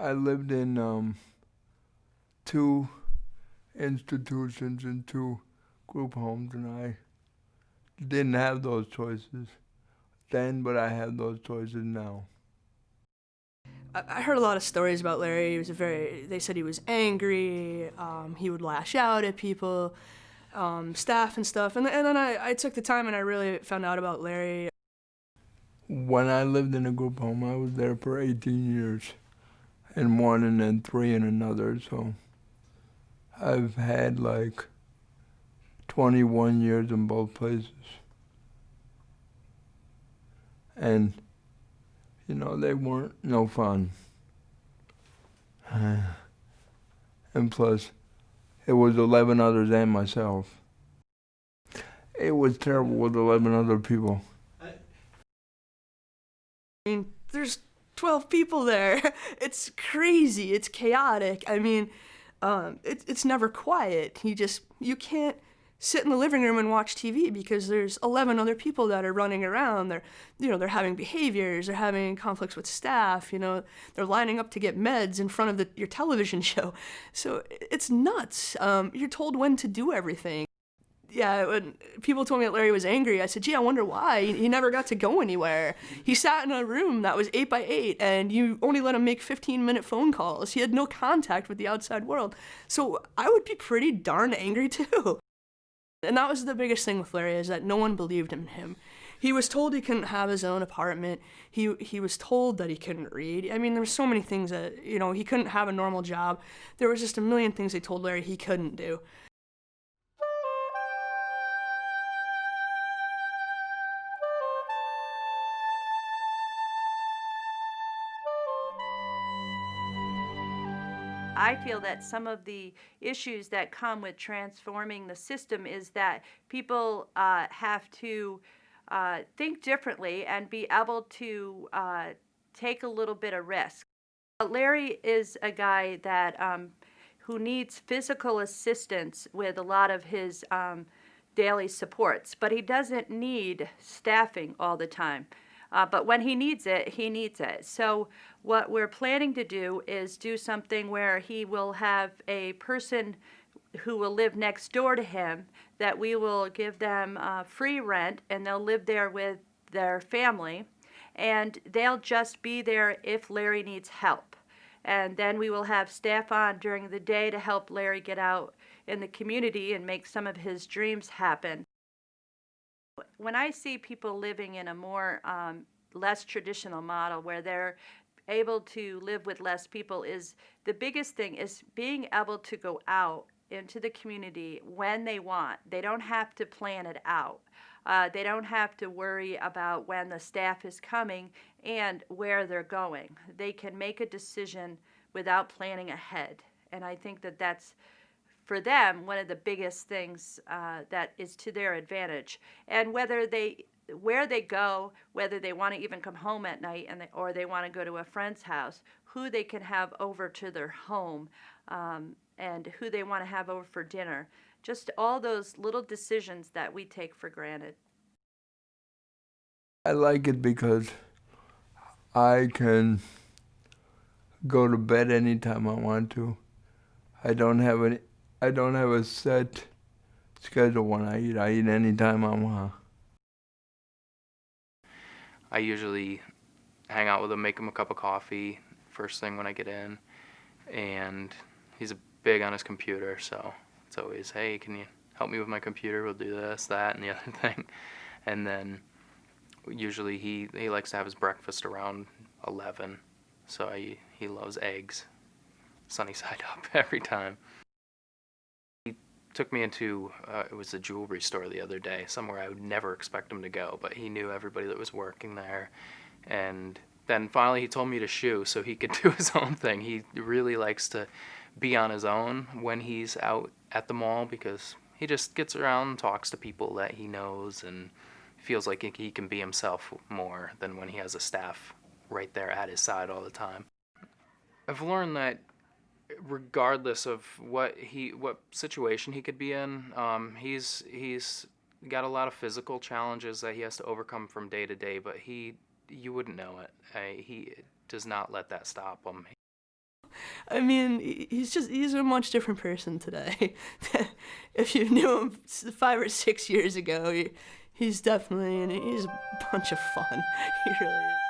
I lived in two institutions and two group homes, and I didn't have those choices then, but I have those choices now. I heard a lot of stories about Larry. They said he was angry, he would lash out at people, staff and stuff. And then I took the time and I really found out about Larry. When I lived in a group home, I was there for 18 years in one and then 3 in another, so I've had like 21 years in both places. And, you know, they weren't no fun. And plus, it was 11 others and myself. It was terrible with 11 other people. I mean, there's 12 people there. It's crazy. It's chaotic. I mean, it's never quiet. You can't sit in the living room and watch TV because there's 11 other people that are running around. They're having behaviors. They're having conflicts with staff. They're lining up to get meds in front of your television show. So it's nuts. You're told when to do everything. Yeah, when people told me that Larry was angry, I said, gee, I wonder why. He never got to go anywhere. He sat in a room that was 8 by 8, and you only let him make 15-minute phone calls. He had no contact with the outside world. So I would be pretty darn angry, too. And that was the biggest thing with Larry, is that no one believed in him. He was told he couldn't have his own apartment. He was told that he couldn't read. I mean, there were so many things that, he couldn't have a normal job. There was just a million things they told Larry he couldn't do. I feel that some of the issues that come with transforming the system is that people have to think differently and be able to take a little bit of risk. Larry is a guy that who needs physical assistance with a lot of his daily supports, but he doesn't need staffing all the time. But when he needs it, he needs it. So what we're planning to do is do something where he will have a person who will live next door to him, that we will give them free rent, and they'll live there with their family, and they'll just be there if Larry needs help. And then we will have staff on during the day to help Larry get out in the community and make some of his dreams happen. When I see people living in a more less traditional model where they're able to live with less people, is the biggest thing is being able to go out into the community when they want. They don't have to plan it out. They don't have to worry about when the staff is coming and where they're going. They can make a decision without planning ahead. And I think that that's, for them, one of the biggest things that is to their advantage. And where they go, whether they want to even come home at night or they want to go to a friend's house, who they can have over to their home, and who they want to have over for dinner. Just all those little decisions that we take for granted. I like it because I can go to bed anytime I want to. I don't have a set schedule when I eat. I eat anytime I want. I usually hang out with him, make him a cup of coffee first thing when I get in, and he's big on his computer, so it's always, hey, can you help me with my computer? We'll do this, that, and the other thing. And then usually he likes to have his breakfast around 11, so he loves eggs, sunny side up every time. He took me into, it was a jewelry store the other day, somewhere I would never expect him to go, but he knew everybody that was working there. And then finally he told me to shoo so he could do his own thing. He really likes to be on his own when he's out at the mall, because he just gets around and talks to people that he knows and feels like he can be himself more than when he has a staff right there at his side all the time. I've learned that regardless of what situation he could be in, he's got a lot of physical challenges that he has to overcome from day to day, but you wouldn't know it. He does not let that stop him. I mean, he's a much different person today. If you knew him 5 or 6 years ago, he's definitely, and he's a bunch of fun. He really is.